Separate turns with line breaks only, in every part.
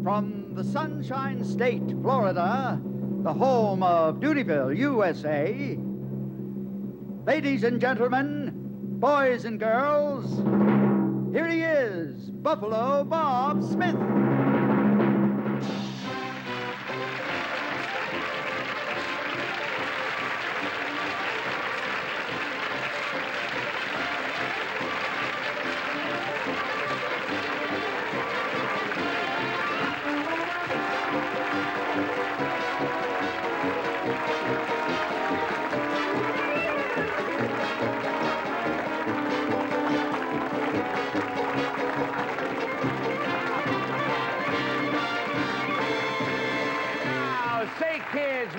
From the Sunshine State, Florida, the home of Dutyville, USA. Ladies and gentlemen, boys and girls, here he is, Buffalo Bob Smith.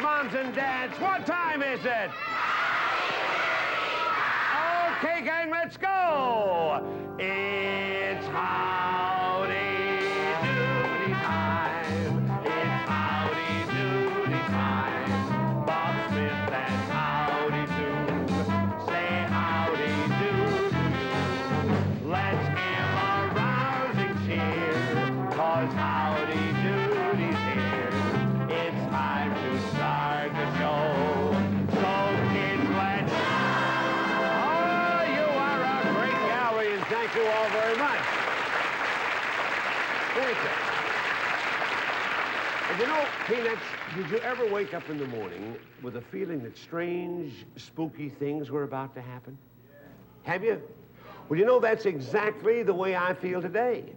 Moms and dads, what time is it? Okay, gang, let's go. It's Howdy Doody time. It's Howdy Doody time. Bob Smith and Howdy Do. Say howdy do. Let's give a rousing cheer, 'cause Howdy Doody's here. It's time to start the show. So, kids, let's... Oh, you are a great gallery, and thank you all very much. Thank you. And you know, Peanuts, did you ever wake up in the morning with a feeling that strange, spooky things were about to happen? Have you? Well, you know, that's exactly the way I feel today.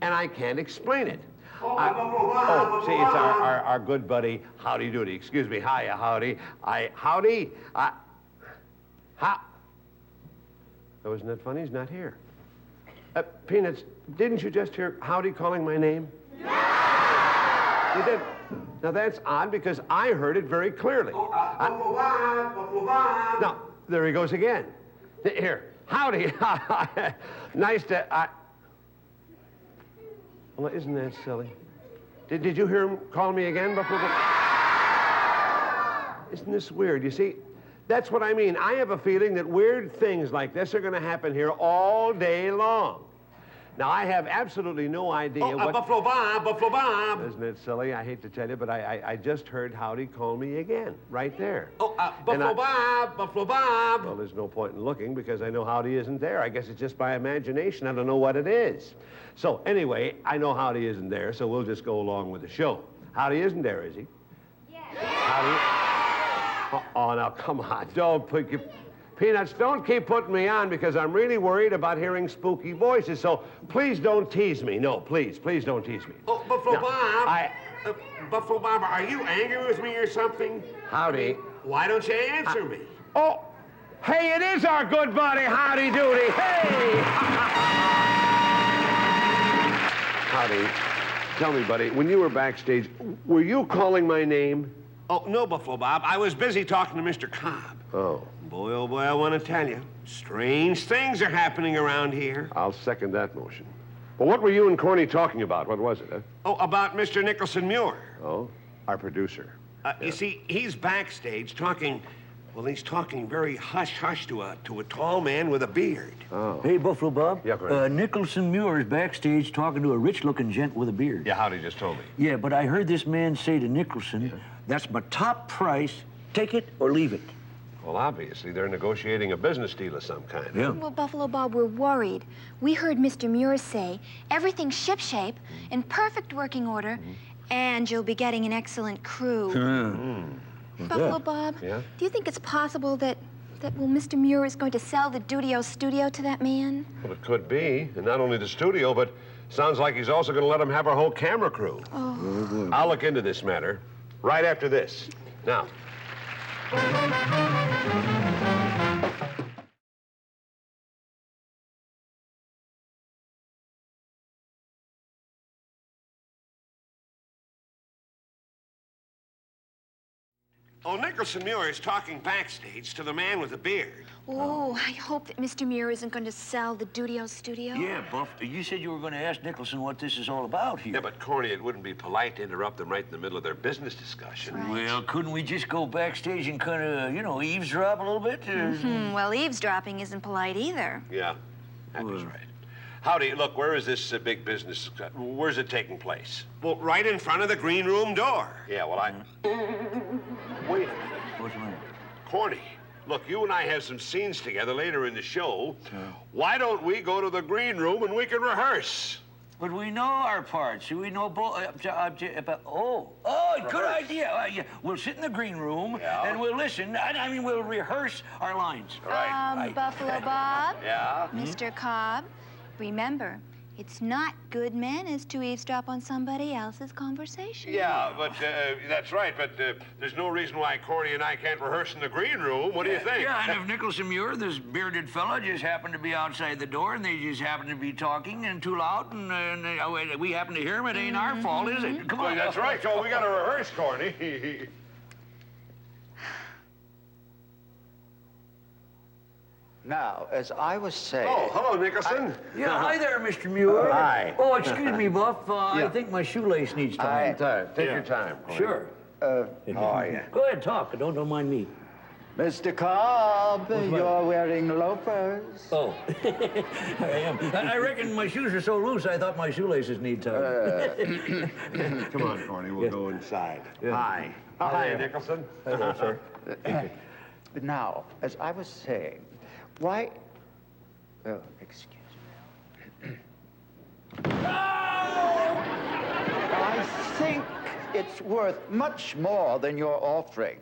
And I can't explain it. See, it's our good buddy, Howdy Doody. Excuse me, hiya, Howdy. Howdy? How? Oh, isn't that funny? He's not here. Peanuts, didn't you just hear Howdy calling my name? Yeah! You did? Now, that's odd because I heard it very clearly. Now, there he goes again. Here, Howdy. Nice to... Well, isn't that silly? Did you hear him call me again, Buffalo? Isn't this weird? You see, that's what I mean. I have a feeling that weird things like this are going to happen here all day long. Now, I have absolutely no idea what... Buffalo Bob! Isn't it silly? I hate to tell you, but I just heard Howdy call me again, right there. Buffalo Bob! Well, there's no point in looking because I know Howdy isn't there. I guess it's just by imagination. I don't know what it is. So, anyway, I know Howdy isn't there, so we'll just go along with the show. Howdy isn't there, is he? Yeah. Howdy? Oh, now, come on. Don't put your... Peanuts, don't keep putting me on because I'm really worried about hearing spooky voices, so please don't tease me. No, please don't tease me.
Oh, Buffalo Bob! Buffalo Bob, are you angry with me or something?
Howdy.
Why don't you answer me?
Oh, hey, it is our good buddy, Howdy Doody. Hey! Howdy, tell me, buddy, when you were backstage, were you calling my name?
Oh, no, Buffalo Bob. I was busy talking to Mr. Cobb.
Oh.
Boy, oh boy, I want to tell you, strange things are happening around here.
I'll second that motion. Well, what were you and Corny talking about? What was it, huh?
Oh, about Mr. Nicholson Muir.
Oh, our producer.
Yeah. You see, he's backstage talking, well, he's talking very hush-hush to a tall man with a beard.
Oh.
Hey, Buffalo Bob.
Yeah, Corny.
Nicholson Muir is backstage talking to a rich-looking gent with a beard.
Yeah, Howdy just told me.
Yeah, but I heard this man say to Nicholson, that's my top price, take it or leave it.
Well, obviously, they're negotiating a business deal of some kind.
Yeah.
Well, Buffalo Bob, we're worried. We heard Mr. Muir say everything's shipshape, in perfect working order, and you'll be getting an excellent crew. Buffalo Bob,
Yeah?
do you think it's possible that Mr. Muir is going to sell the Dudio studio to that man?
Well, it could be. And not only the studio, but sounds like he's also going to let him have our whole camera crew.
Oh.
I'll look into this matter right after this. Now.
Oh, Nicholson Muir is talking backstage to the man with the beard.
Oh, I hope that Mr. Muir isn't going to sell the Dudio studio.
Yeah, Buff, you said you were going to ask Nicholson what this is all about here.
Yeah, but Corny, it wouldn't be polite to interrupt them right in the middle of their business discussion.
Right.
Well, couldn't we just go backstage and kind of, you know, eavesdrop a little bit?
Well, eavesdropping isn't polite either.
Yeah, that was right.
Howdy, look, where is this big business? Where's it taking place? Well, right in front of the green room door. Yeah, well, Wait a minute.
What's the matter?
Corny. Look, you and I have some scenes together later in the show. Why don't we go to the green room and we can rehearse?
But we know our parts. We know both. Good idea. Yeah. We'll sit in the green room and we'll listen. I mean, we'll rehearse our lines.
Right.
Buffalo Bob.
Yeah?
Mr. Cobb, remember, it's not good manners to eavesdrop on somebody else's conversation.
Yeah, but that's right. But there's no reason why Corny and I can't rehearse in the green room. What do you think?
Yeah, and if Nicholson Muir, this bearded fella, just happened to be outside the door and they just happened to be talking and too loud and we happen to hear him, it ain't our fault, is it? Come on.
Well, that's right. So we got to rehearse, Corny.
Now, as I was saying...
Oh, hello, Nicholson.
Yeah, hi there, Mr. Muir.
Hi.
Oh, excuse me, Buff. I think my shoelace needs tying.
Take your time. Corny.
Sure.
Oh, yeah.
Go ahead, talk. Don't mind me.
Mr. Cobb, you're wearing loafers.
Oh, I am. I reckon my shoes are so loose, I thought my shoelaces need tying.
Come on, Corny, we'll go inside. Hi. Hi, Nicholson.
Hello, sir.
Now, as I was saying, why... Oh, excuse me. I think it's worth much more than you're offering.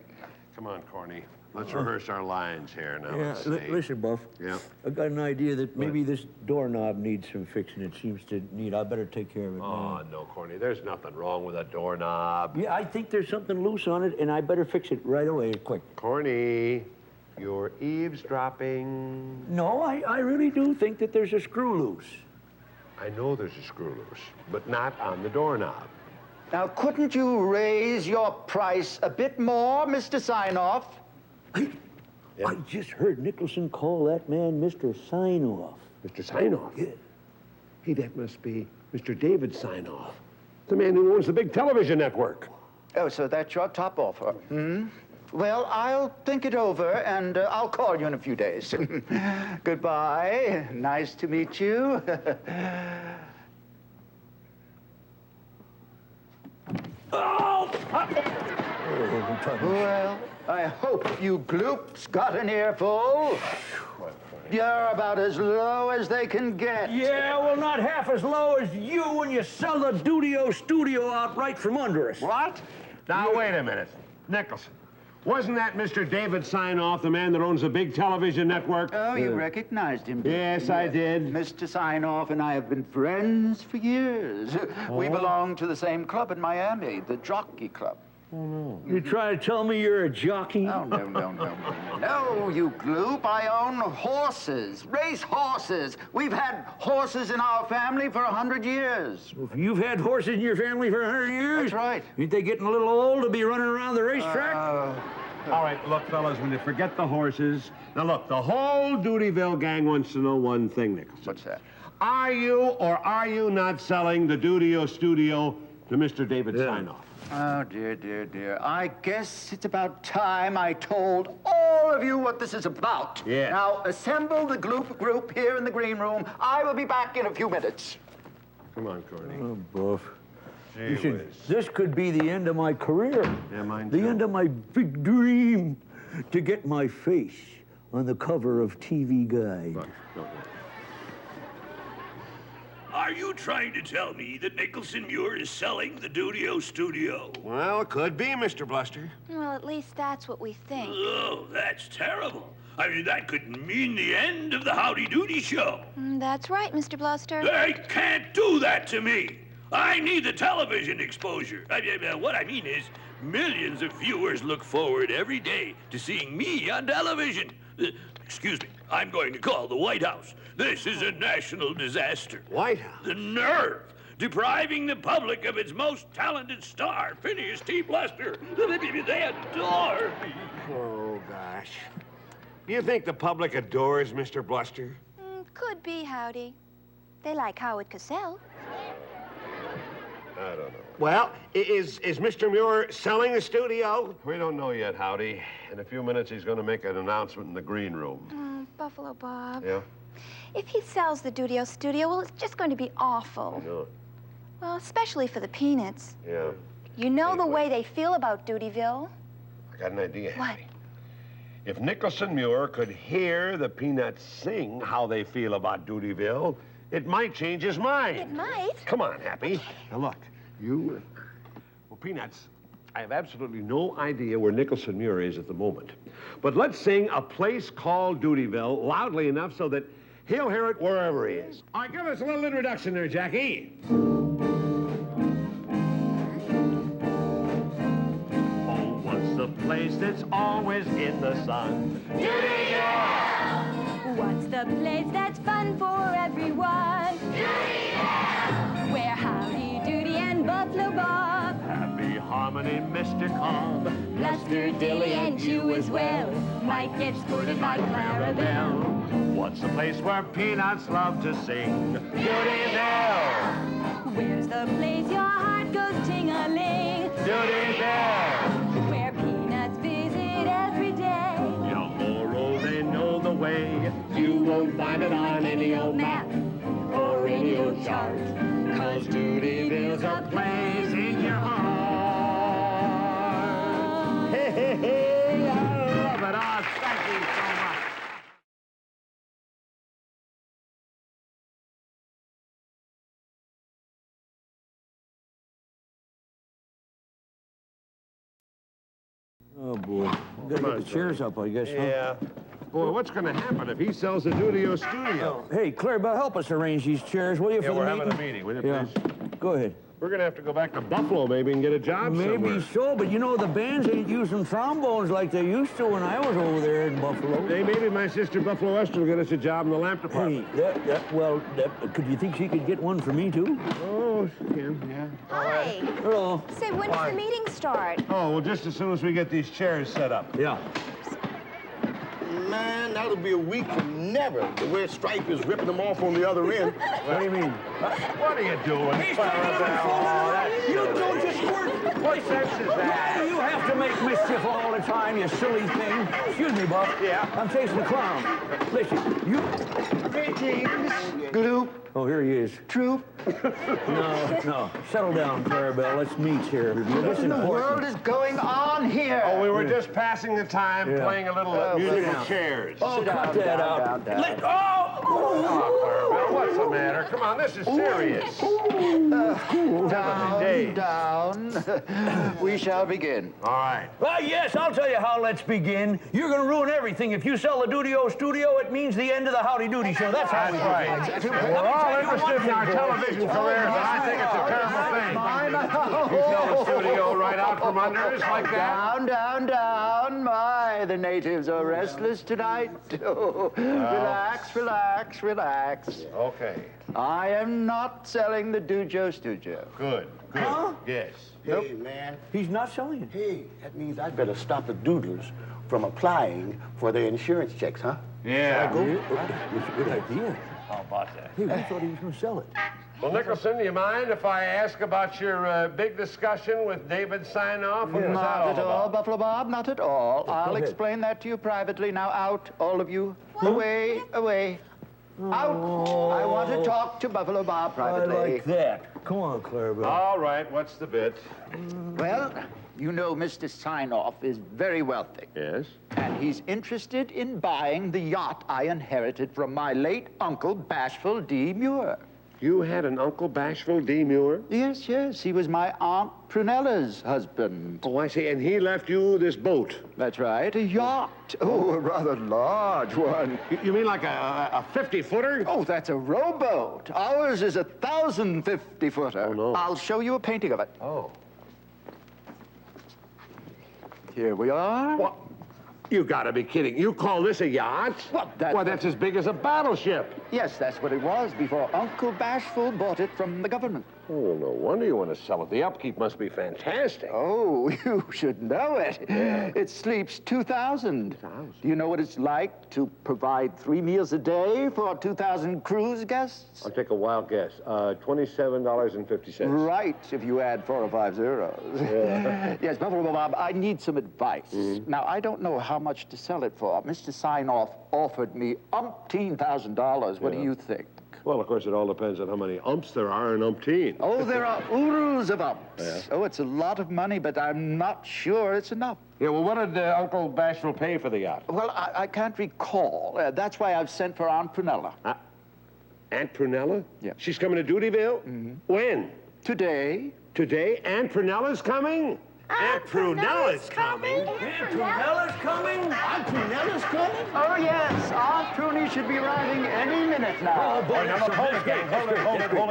Come on, Corny. Let's rehearse our lines here now.
Yeah,
Let's see.
listen, Buff.
Yeah.
I've got an idea that maybe this doorknob needs some fixing. It seems to need. I better take care of it.
Oh, no, Corny. There's nothing wrong with a doorknob.
Yeah, I think there's something loose on it, and I better fix it right away, quick.
Corny, you're eavesdropping.
No, I really do think that there's a screw loose.
I know there's a screw loose, but not on the doorknob.
Now, couldn't you raise your price a bit more, Mr. Signoff?
I just heard Nicholson call that man Mr. Signoff.
Mr. Signoff?
Yeah.
Hey, that must be Mr. David Signoff, the man who owns the big television network.
Oh, so that's your top offer, hmm? Well, I'll think it over, and I'll call you in a few days. Goodbye. Nice to meet you. Well, I hope you gloops got an earful. You're about as low as they can get.
Yeah, well, not half as low as you when you sell the Dudio studio out right from under us.
What? Now, wait a minute. Nicholson, wasn't that Mr. David Signoff, the man that owns the big television network?
Oh, you recognized him, didn't you?
Yes, I did.
Mr. Signoff and I have been friends for years. We belong to the same club in Miami, the Jockey Club.
You trying to tell me you're a jockey?
Oh, no, you gloop. I own horses, race horses. We've had horses in our family for 100 years.
If you've had horses in your family for 100 years?
That's right.
Ain't they getting a little old to be running around the racetrack?
All right, look, fellas, when you forget the horses. Now, look, the whole Doodyville gang wants to know one thing, Nicholson.
What's that?
Are you or are you not selling the Dudio studio to Mr. David Signoff?
Oh, dear. I guess it's about time I told all of you what this is about.
Yeah.
Now, assemble the gloop group here in the green room. I will be back in a few minutes.
Come on, Corny.
Oh, Buff.
Gee
Listen,
whiz.
this could be the end of my career.
Yeah, mine
The
too.
end of my big dream to get my face on the cover of TV Guide.
Look.
Are you trying to tell me that Nicholson Muir is selling the Dudio studio?
Well, could be, Mr. Bluster.
Well, at least that's what we think.
Oh, that's terrible. I mean, that could mean the end of the Howdy Doody show.
That's right, Mr. Bluster.
They can't do that to me. I need the television exposure. What I mean is, millions of viewers look forward every day to seeing me on television. Excuse me, I'm going to call the White House. This is a national disaster.
White House?
The nerve! Depriving the public of its most talented star, Phineas T. Bluster. They adore me.
Oh, gosh. Do you think the public adores Mr. Bluster?
Could be, Howdy. They like Howard Cosell.
I don't know.
Well, is Mr. Muir selling the studio?
We don't know yet, Howdy. In a few minutes, he's going to make an announcement in the green room.
Buffalo Bob.
Yeah?
If he sells the Dudio studio, well, it's just going to be awful.
No.
Well, especially for the Peanuts.
Yeah.
You know the way they feel about Dutyville.
I got an idea.
What?
If Nicholson Muir could hear the Peanuts sing how they feel about Dutyville, it might change his mind.
It might.
Come on, Happy. Now, look, you... Well, Peanuts, I have absolutely no idea where Nicholson Muir is at the moment. But let's sing A Place Called Dutyville loudly enough so that he'll hear it wherever he is. All right, give us a little introduction there, Jackie. Oh, what's the place that's always in the sun?
Dutyville! What's the place that's fun for everyone? Dutyville! Where Howdy Doody and Buffalo Bob,
Happy Harmony, Mr. Cobb,
Bluster, Dilly, and you as well might get sported by Clarabelle.
What's the place where Peanuts love to sing? Dutyville!
Where's the place your heart goes ting-a-ling?
Dutyville!
Where Peanuts visit every day.
Young Laurel, they know the way.
You won't find it on any old map or any old chart, 'cause Dutyville's a place in your heart.
Hey, hey, hey, I love it. Oh, thank you so much.
Oh, boy. Gotta get the chairs up, I guess, huh?
Yeah. Boy, what's going to happen if he sells the Dudio studio?
Hey, Clarabelle, help us arrange these chairs, will you, for the meeting?
having a meeting, will you,
Yeah.
please?
Go ahead.
We're going to have to go back to Buffalo maybe and get a job somewhere.
Maybe so, but you know, the bands ain't using trombones like they used to when I was over there in Buffalo.
Hey, maybe my sister Buffalo Esther will get us a job in the lamp department.
Hey, could you think she could get one for me, too?
Oh, she can, yeah.
Hi.
Hello.
Say, when does the meeting start?
Oh, well, just as soon as we get these chairs set up.
Yeah.
Man, that'll be a week from never. The way Stripe is ripping them off on the other end.
What do you mean?
What are you doing?
He's taking them and folding them. You don't just work.
What sense is
Why
that?
do you have to make mischief all the time, you silly thing? Excuse me, Buff.
Yeah?
I'm chasing the clown. Listen, you...
Greetings, Gloop,
Oh, here he is.
Troop.
No. Settle down, Clarabelle. Let's meet here.
What in the world is going on here?
Oh, we were just passing the time playing a little musical chairs.
Oh, cut that out. Let go!
Clarabelle, what's the matter? Come on, this is serious.
Down. We shall begin.
All right.
Yes, I'll tell you how let's begin. You're going to ruin everything. If you sell the Dudio studio, it means the end of the Howdy Doody show. That's how we
right.
begin.
We're all interested in our television careers, and I think it's a terrible thing. You sell the studio right out from under us like that?
Down. My, the natives are restless tonight. Oh, relax.
Okay.
I am not selling the Dudio studio.
Good.
Huh?
Yes.
Hey, man.
He's not selling it.
Hey, that means I'd better stop the doodlers from applying for their insurance checks, huh?
Yeah.
It's a good idea.
How about that?
Hey, we thought he was going to sell it.
Well, Nicholson, do you mind if I ask about your big discussion with David Signoff? What was that
Not at all,
about?
Buffalo Bob, not at all. I'll
ahead.
explain that to you privately. Now out, all of you. Away. Out. I want to talk to Buffalo Bob
I
privately.
like that. Come on, Clarabelle.
All right, what's the bit?
Well, you know Mr. Signoff is very wealthy.
Yes?
And he's interested in buying the yacht I inherited from my late uncle, Bashful D. Muir.
You had an Uncle Bashful D. Muir?
Yes. He was my Aunt Prunella's husband.
Oh, I see. And he left you this boat?
That's right, a yacht. Oh, a rather large one.
You mean like a 50-footer?
Oh, that's a rowboat. Ours is a 1,050-footer.
Oh, no.
I'll show you a painting of it.
Oh.
Here we are.
What? You gotta be kidding. You call this a yacht?
Well,
that's as big as a battleship.
Yes, that's what it was before Uncle Bashful bought it from the government.
Oh, no wonder you want to sell it. The upkeep must be fantastic.
Oh, you should know it.
Yeah.
It sleeps 2,000. Do you know what it's like to provide 3 meals a day for 2,000 cruise guests?
I'll take a wild guess. $27.50.
Right, if you add 4 or 5 zeros.
Yeah.
Yes, Buffalo Bob, I need some advice. Now, I don't know how much to sell it for. Mr. Signoff offered me $1,000. What do you think?
Well, of course, it all depends on how many umps there are in umpteen.
Oh, there are oodles of umps.
Yeah.
Oh, it's a lot of money, but I'm not sure it's enough.
Yeah, well, what did Uncle Bashful pay for the yacht?
Well, I can't recall. That's why I've sent for Aunt Prunella.
Aunt Prunella?
Yeah.
She's coming to Doodyville? When?
Today.
Today? Aunt Prunella's coming?
Aunt Prunella's coming?
Aunt Prunella's coming? Aunt Prunella's coming?
Oh, yes. Aunt Pruny should be arriving any minute now.
Oh, boy, now look, hold it.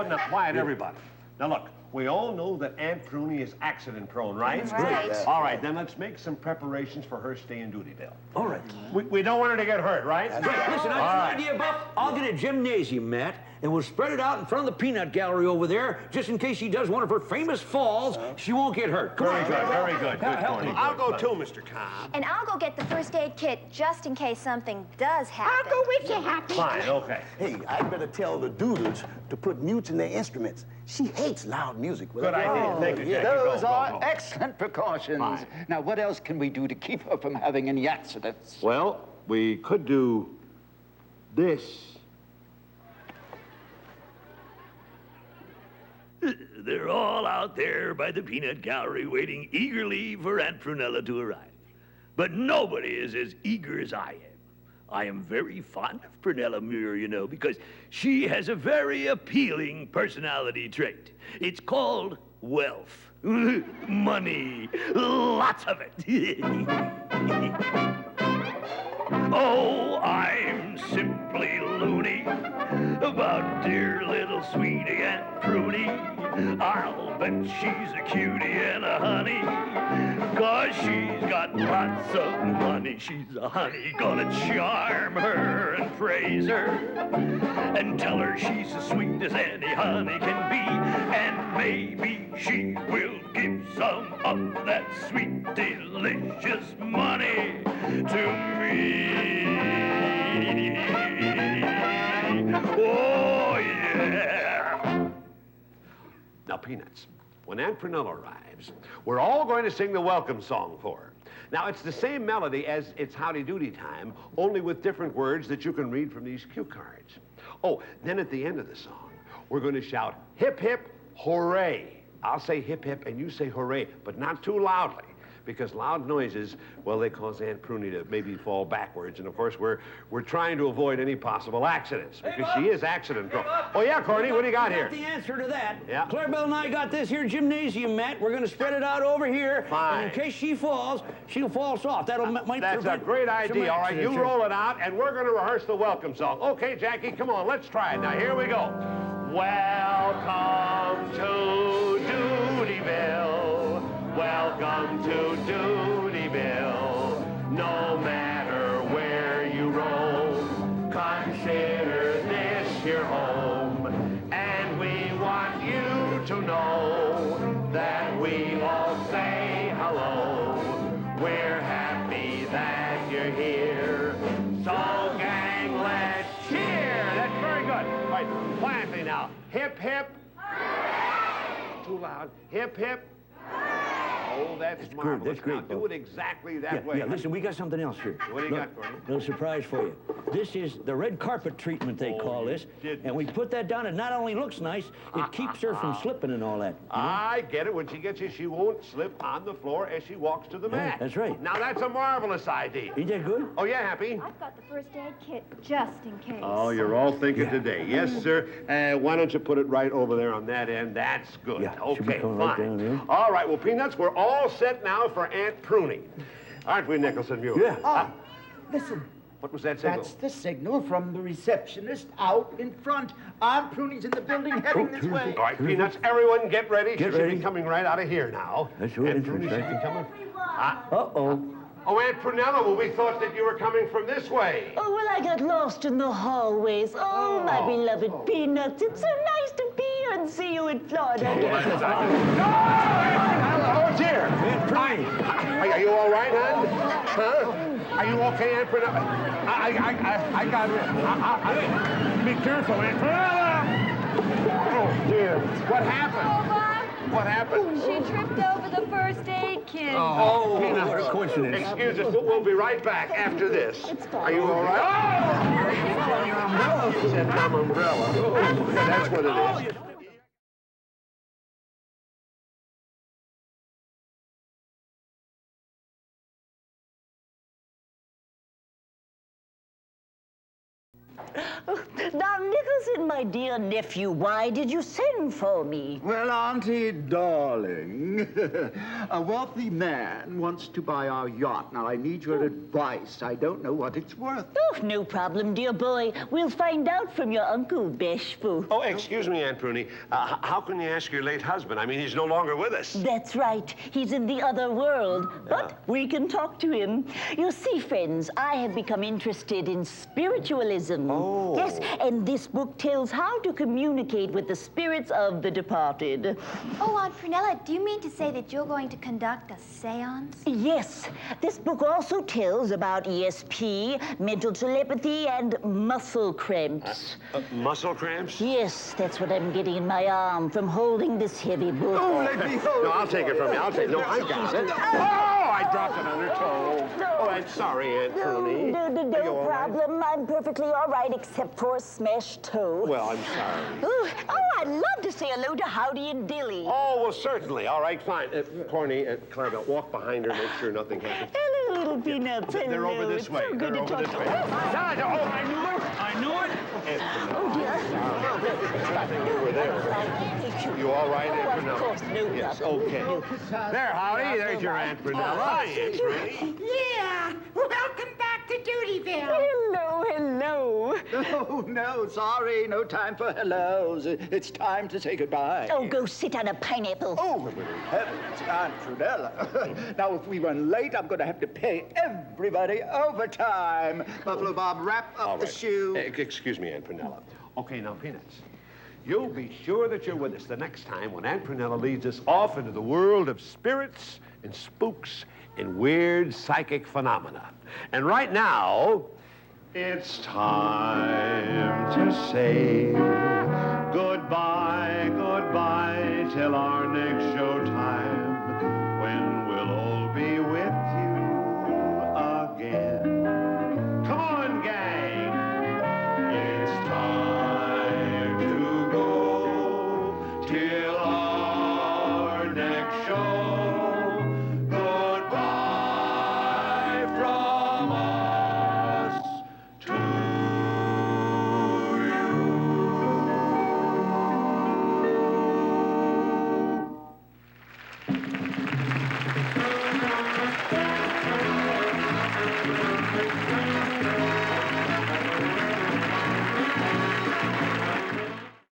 Now, quiet, everybody. Now, look, we all know that Aunt Pruny is accident-prone, right?
Right.
All right, then let's make some preparations for her stay in Doodyville.
All right.
We don't want her to get hurt, right?
Right, listen, I have an idea, Buff. I'll get a gymnasium mat, and we'll spread it out in front of the peanut gallery over there, just in case she does one of her famous falls, she won't get hurt. Come on.
Very good.
Help me.
I'll go too, Mr. Cobb.
And I'll go get the first aid kit just in case something does happen.
I'll go with you, Happy.
Fine, okay.
Hey, I'd better tell the doodles to put mutes in their instruments. She hates loud music.
Good idea. Thank you, Jackie.
Those are
Go.
excellent precautions.
Fine.
Now, what else can we do to keep her from having any accidents?
Well, we could do this.
They're all out there by the peanut gallery waiting eagerly for Aunt Prunella to arrive. But nobody is as eager as I am. I am very fond of Prunella Muir, you know, because she has a very appealing personality trait. It's called wealth. Money. Lots of it. Oh, I'm simply loony about dear little sweetie Aunt Pruny. I'll bet she's a cutie and a honey, 'cause she's got lots of money. She's a honey, gonna charm her and praise her and tell her she's as sweet as any honey can be, and maybe she will give some of that sweet, delicious money to me. Oh, yeah.
Now, Peanuts, when Aunt Prunella arrives, we're all going to sing the welcome song for her. Now, it's the same melody as It's Howdy Doody Time, only with different words that you can read from these cue cards. Oh, then at the end of the song, we're going to shout, hip, hip, hooray. I'll say hip, hip, and you say hooray, but not too loudly, because loud noises, well, they cause Aunt Pruny to maybe fall backwards. And, of course, we're trying to avoid any possible accidents, because she is accident-prone. Oh, yeah, Corny, what do you got here?
The answer to that.
Yeah.
Clarabelle and I got this here gymnasium mat. We're going to spread it out over here.
Fine.
And in case she falls, she'll fall soft. That'll might
That's a
prevent
great
some
idea. All right, you
accidents.
roll it out, and we're going to rehearse the welcome song. Okay, Jackie, come on, let's try it. Now, here we go. Welcome to Doodyville. Welcome to Doodyville. No matter where you roam, consider this your home. And we want you to know that we all say hello. We're happy that you're here. So, gang, let's cheer. That's very good. All right, quietly now. Hip, hip. Too loud. Hip, hip. Oh, that's marvelous.
That's great,
Now, do it exactly that way.
Yeah, listen, we got something else here.
What do you got, Gordon?
Little surprise for you. This is the red carpet treatment, they call this.
didn't.
And we put that down, and not only looks nice, it keeps her from slipping and all that.
I get it. When she gets here, she won't slip on the floor as she walks to the mat.
That's right.
Now, that's a marvelous idea.
Ain't that good?
Oh, yeah, Happy?
I've got the first aid kit just in case.
Oh, you're all thinking today. Yes, sir. Why don't you put it right over there on that end? That's good.
Yeah, should be
Okay,
coming
fine.
right down there.
All right, well, Peanuts, we're all set now for Aunt Pruny. Aren't we, Nicholson, Muir?
Yeah.
Ah, listen.
What was that signal?
That's the signal from the receptionist out in front. Aunt Pruny's in the building heading this way.
All right, Peanuts, everyone get ready.
Get
she should
ready.
be coming right out of here now.
That's right.
Aunt Pruny should be coming.
Uh-oh.
Oh, Aunt Prunella, well, we thought that you were coming from this way.
Oh, well, I got lost in the hallways. Oh, my beloved Peanuts. It's so nice to be here and see you in Florida.
Oh, dear. Are you all right, hon? Huh? Are you okay, Aunt Prunella? I got it. Be careful, Aunt Prunella! Oh, dear. What happened?
Oh, Bob.
What happened?
She tripped over the first aid kit.
Oh,
what a coincidence.
Excuse us, we'll be right back after this. Are you all right? Oh! Your umbrella. She said my umbrella. Oh, yeah, that's what it is.
Now, Nicholson, my dear nephew, why did you send for me?
Well, Auntie, darling, a wealthy man wants to buy our yacht. Now, I need your advice. I don't know what it's worth.
Oh, no problem, dear boy. We'll find out from your Uncle Bashful.
Oh, excuse me, Aunt Pruny. How can you ask your late husband? I mean, he's no longer with us.
That's right. He's in the other world. But we can talk to him. You see, friends, I have become interested in spiritualism.
Oh.
Yes, and this book tells how to communicate with the spirits of the departed.
Oh, Aunt Prunella, do you mean to say that you're going to conduct a seance?
Yes. This book also tells about ESP, mental telepathy, and muscle cramps.
Muscle cramps?
Yes, that's what I'm getting in my arm from holding this heavy book.
Oh, let me hold
No, I'll take it from you. I'll take it. No, I got it. Oh, I dropped it on her toe. Oh, I'm sorry, Aunt Pruny.
No problem. I'm perfectly all right, except for a smashed toe.
Well, I'm sorry.
Oh, I'd love to say hello to Howdy and Dilly.
Oh, well, certainly. All right, fine. Corny, Clarabelle, walk behind her, make sure nothing happens.
Hello, little peanuts.
They're over this way.
So good
They're
to
over
talk
this
to
way.
you.
I knew it.
Oh, dear.
Over there. You all right, Aunt
Oh, of
Prunella?
course, no
Yes,
problem.
okay. There, Howdy. There's your Aunt Prunella. Hi, Aunt Pruny.
Yeah, welcome back to Dutyville.
Hello, hello.
Oh, no, sorry. No time for hellos. It's time to say goodbye.
Oh, go sit on a pineapple.
Oh, heavens, Aunt Prunella. Now, if we run late, I'm going to have to pay everybody overtime. Buffalo Bob, wrap up
All
the
right.
shoe.
Excuse me, Aunt Prunella. Okay, now, Peanuts, you'll be sure that you're with us the next time when Aunt Prunella leads us off into the world of spirits and spooks and weird psychic phenomena. And right now, it's time to say goodbye, goodbye till our